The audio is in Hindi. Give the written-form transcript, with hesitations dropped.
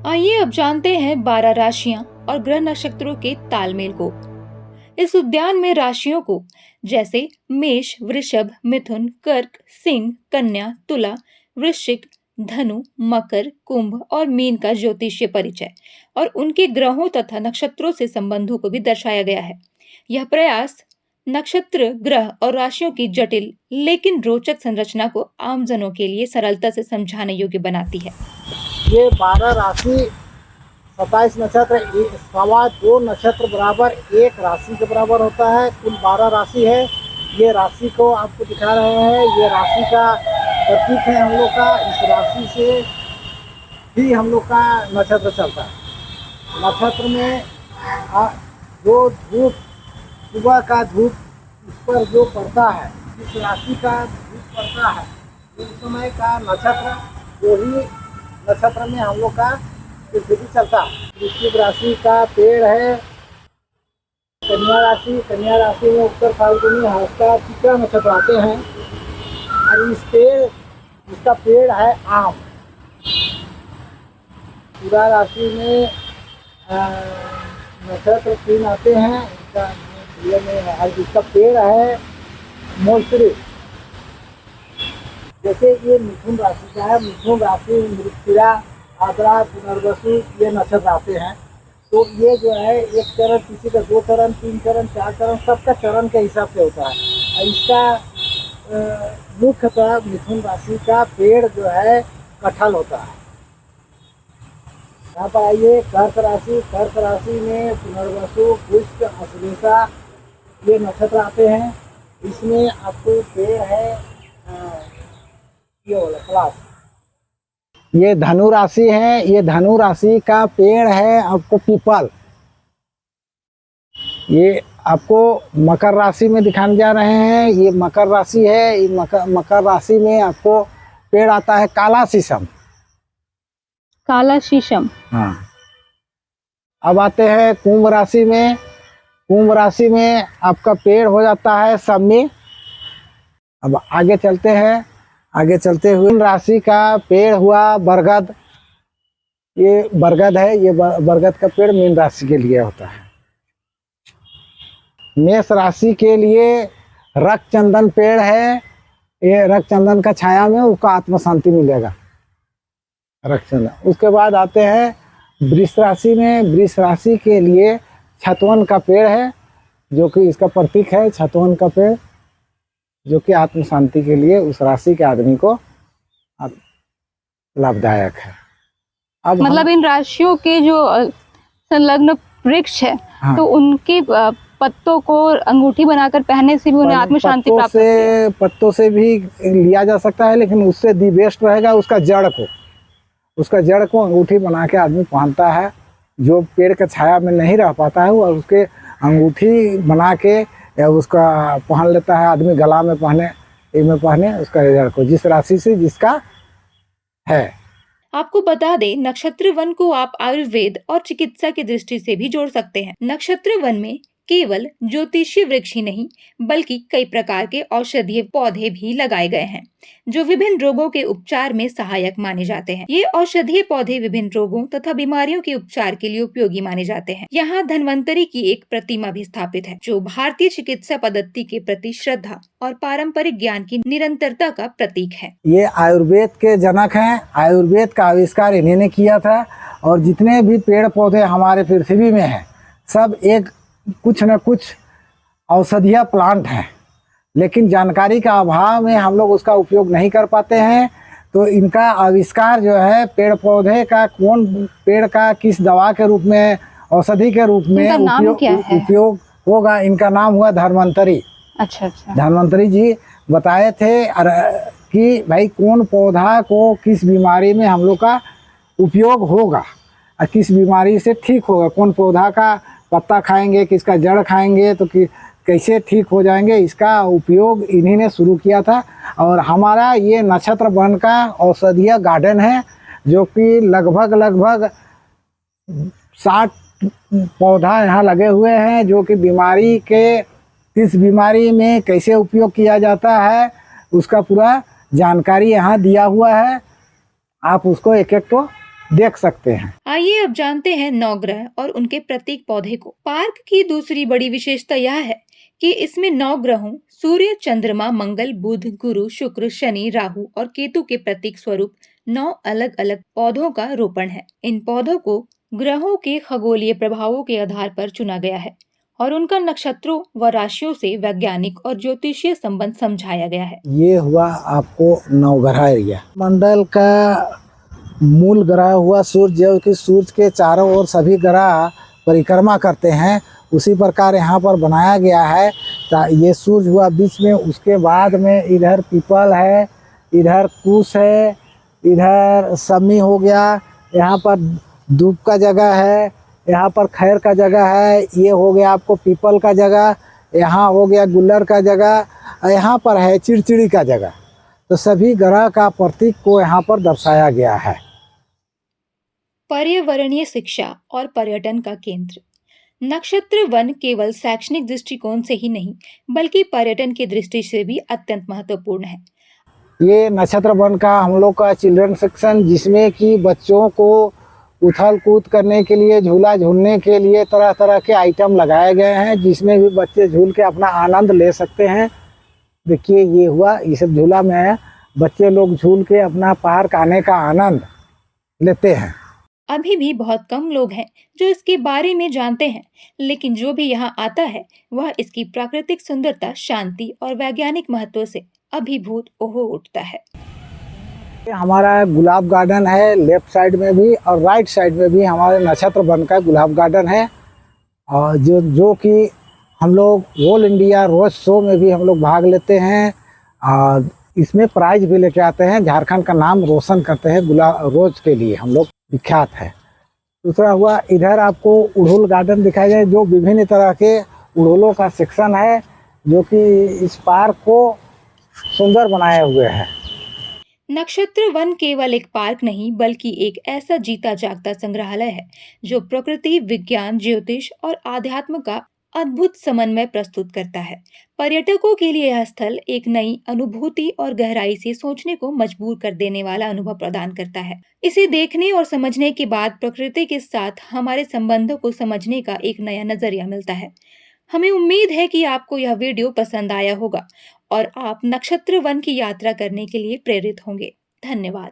आइए अब जानते हैं 12 राशियां और ग्रह नक्षत्रों के तालमेल को। इस उद्यान में राशियों को जैसे मेष, वृषभ, मिथुन, कर्क, सिंह, कन्या, तुला, वृश्चिक, धनु, मकर, कुंभ और मीन का ज्योतिषीय परिचय और उनके ग्रहों तथा नक्षत्रों से संबंधों को भी दर्शाया गया है। यह प्रयास नक्षत्र, ग्रह और राशियों की जटिल लेकिन रोचक संरचना को आमजनों के लिए सरलता से समझाने योग्य बनाती है। ये 12 राशि 27 नक्षत्र 2.25 नक्षत्र बराबर एक राशि के बराबर होता है। कुल 12 राशि है। ये राशि को आपको दिखा रहे हैं। ये राशि का प्रतीक है हम लोग का। इस राशि से ही हम लोग का नक्षत्र चलता है। नक्षत्र में जो धूप, सुबह का धूप उस पर जो पड़ता है, जिस राशि का धूप पड़ता है उस समय का नक्षत्र वही नक्षत्र में हम लोग का पृथ्वी चलता है। वृश्चिक राशि का पेड़ है कन्या राशि। कन्या राशि में उत्तर फाल्गुनी हस्ता चित्रा नक्षत्र आते हैं और इसका पेड़ है आम। तुला राशि में नक्षत्र 3 आते हैं। इसका पेड़ है मोलसरी। जैसे ये मिथुन राशि का है। मिथुन राशि मृगशिरा, आद्रा, पुनर्वसु ये नक्षत्र आते हैं। तो ये जो है एक चरण, किसी का 2 चरण, 3 चरण, 4 चरण, सबका चरण के हिसाब से होता है। इसका मुख्यतः मिथुन राशि का पेड़ जो है कटहल होता है। यहाँ पर आइए कर्क राशि। कर्क राशि में पुनर्वसु, पुष्य, अश्लेषा ये नक्षत्र आते हैं। इसमें आपको पेड़ है ये वाला क्लास। ये धनु राशि है। ये धनु राशि का पेड़ है आपको पीपल। ये आपको मकर राशि में दिखाने जा रहे हैं। ये मकर राशि है। ये मकर राशि में आपको पेड़ आता है काला शीशम। काला शीशम। हाँ। अब आते हैं कुंभ राशि में। कुंभ राशि में आपका पेड़ हो जाता है समी। अब आगे चलते हैं। आगे चलते हुए राशि का पेड़ हुआ बरगद। ये बरगद है। ये बरगद का पेड़ मीन राशि के लिए होता है। मेष राशि के लिए रक्त चंदन पेड़ है। ये रक्त चंदन का छाया में उसको आत्म शांति मिलेगा, रक्त चंदन। उसके बाद आते हैं वृष राशि में। वृष राशि के लिए छतवन का पेड़ है, जो कि इसका प्रतीक है छतवन का पेड़, जो कि आत्म शांति के लिए उस राशि के आदमी को लाभदायक है। अब मतलब इन राशियों के जो संलग्न वृक्ष है, हाँ, तो उनके पत्तों को अंगूठी बनाकर पहनने से भी उन्हें आत्म शांति प्राप्त होती है। पत्तों से भी लिया जा सकता है, लेकिन उससे दी बेस्ट रहेगा उसका जड़ को अंगूठी बना के आदमी पहनता है। जो पेड़ के छाया में नहीं रह पाता है वो उसके अंगूठी बना के या उसका पहन लेता है आदमी, गला में पहने उसका जड़ को, जिस राशि से जिसका है। आपको बता दें, नक्षत्र वन को आप आयुर्वेद और चिकित्सा की दृष्टि से भी जोड़ सकते हैं। नक्षत्र वन में केवल ज्योतिषीय वृक्ष ही नहीं, बल्कि कई प्रकार के औषधीय पौधे भी लगाए गए हैं, जो विभिन्न रोगों के उपचार में सहायक माने जाते हैं। ये औषधीय पौधे विभिन्न रोगों तथा बीमारियों के उपचार के लिए उपयोगी माने जाते हैं। यहाँ धन्वंतरी की एक प्रतिमा भी स्थापित है, जो भारतीय चिकित्सा पद्धति के प्रति श्रद्धा और पारंपरिक ज्ञान की निरंतरता का प्रतीक है। ये आयुर्वेद के जनक हैं। आयुर्वेद का आविष्कार इन्हीं ने किया था। और जितने भी पेड़ पौधे हमारे पृथ्वी में हैं, सब एक कुछ न कुछ औषधीय प्लांट हैं, लेकिन जानकारी का अभाव में हम लोग उसका उपयोग नहीं कर पाते हैं। तो इनका आविष्कार जो है, पेड़ पौधे का कौन पेड़ का किस दवा के रूप में, औषधि के रूप में उपयोग होगा, इनका नाम हुआ धन्वंतरी। अच्छा। धन्वंतरी जी बताए थे कि भाई कौन पौधा को किस बीमारी में हम लोग का उपयोग होगा और किस बीमारी से ठीक होगा, कौन पौधा का पत्ता खाएंगे, किसका जड़ खाएंगे तो कैसे ठीक हो जाएंगे, इसका उपयोग इन्हीं ने शुरू किया था। और हमारा ये नक्षत्र वन का औषधीय गार्डन है, जो कि लगभग 60 पौधा यहाँ लगे हुए हैं, जो कि बीमारी के किस बीमारी में कैसे उपयोग किया जाता है उसका पूरा जानकारी यहाँ दिया हुआ है। आप उसको एक एक तो देख सकते हैं। आइए अब जानते हैं नवग्रह और उनके प्रतीक पौधे को। पार्क की दूसरी बड़ी विशेषता यह है कि इसमें 9 ग्रहों सूर्य, चंद्रमा, मंगल, बुध, गुरु, शुक्र, शनि, राहु और केतु के प्रतीक स्वरूप 9 अलग-अलग पौधों का रोपण है। इन पौधों को ग्रहों के खगोलीय प्रभावों के आधार पर चुना गया है और उनका नक्षत्रों व राशियों से वैज्ञानिक और ज्योतिषीय संबंध समझाया गया है। ये हुआ आपको नवग्रह एरिया। मंडल का मूल ग्रह हुआ सूर्य, जो कि सूर्य के चारों ओर सभी ग्रह परिक्रमा करते हैं, उसी प्रकार यहाँ पर बनाया गया है। ये सूर्य हुआ बीच में, उसके बाद में इधर पीपल है, इधर कुश है, इधर समी हो गया, यहाँ पर धूप का जगह है, यहाँ पर खैर का जगह है, ये हो गया आपको पीपल का जगह, यहाँ हो गया गुल्लर का जगह, यहाँ पर है चिड़चिड़ी का जगह। तो सभी ग्रह का प्रतीक को यहाँ पर दर्शाया गया है। पर्यावरणीय शिक्षा और पर्यटन का केंद्र। नक्षत्र वन केवल शैक्षणिक दृष्टिकोण से ही नहीं बल्कि पर्यटन की दृष्टि से भी अत्यंत महत्वपूर्ण है। ये नक्षत्र वन का हम लोग का चिल्ड्रन सेक्शन, जिसमें कि बच्चों को उछल कूद करने के लिए, झूला झूलने के लिए तरह तरह के आइटम लगाए गए हैं, जिसमें भी बच्चे झूल के अपना आनंद ले सकते हैं। देखिए ये हुआ, ये सब झूला में बच्चे लोग झूल के अपना पार्क आने का आनंद लेते हैं। अभी भी बहुत कम लोग हैं जो इसके बारे में जानते हैं, लेकिन जो भी यहाँ आता है वह इसकी प्राकृतिक सुंदरता, शांति और वैज्ञानिक महत्व से अभिभूत हो उठता है। ये हमारा गुलाब गार्डन है, लेफ्ट साइड में भी और राइट साइड में भी हमारे नक्षत्र वन का गुलाब गार्डन है। और जो कि हम लोग ऑल इंडिया रोज शो में भी हम लोग भाग लेते हैं और इसमें प्राइज भी लेके आते हैं। झारखंड का नाम रोशन करते हैं गुलाब रोज के लिए, हम लोग विख्यात है। दूसरा हुआ, इधर आपको उड़हुल गार्डन दिखाया जाए, जो विभिन्न तरह के उड़हुलों का सेक्शन है, जो कि इस पार्क को सुंदर बनाए हुए है। नक्षत्र वन केवल एक पार्क नहीं बल्कि एक ऐसा जीता जागता संग्रहालय है जो प्रकृति, विज्ञान, ज्योतिष और आध्यात्म का अद्भुत समन्वय प्रस्तुत करता है। पर्यटकों के लिए यह स्थल एक नई अनुभूति और गहराई से सोचने को मजबूर कर देने वाला अनुभव प्रदान करता है। इसे देखने और समझने के बाद प्रकृति के साथ हमारे संबंधों को समझने का एक नया नजरिया मिलता है। हमें उम्मीद है कि आपको यह वीडियो पसंद आया होगा और आप नक्षत्र वन की यात्रा करने के लिए प्रेरित होंगे। धन्यवाद।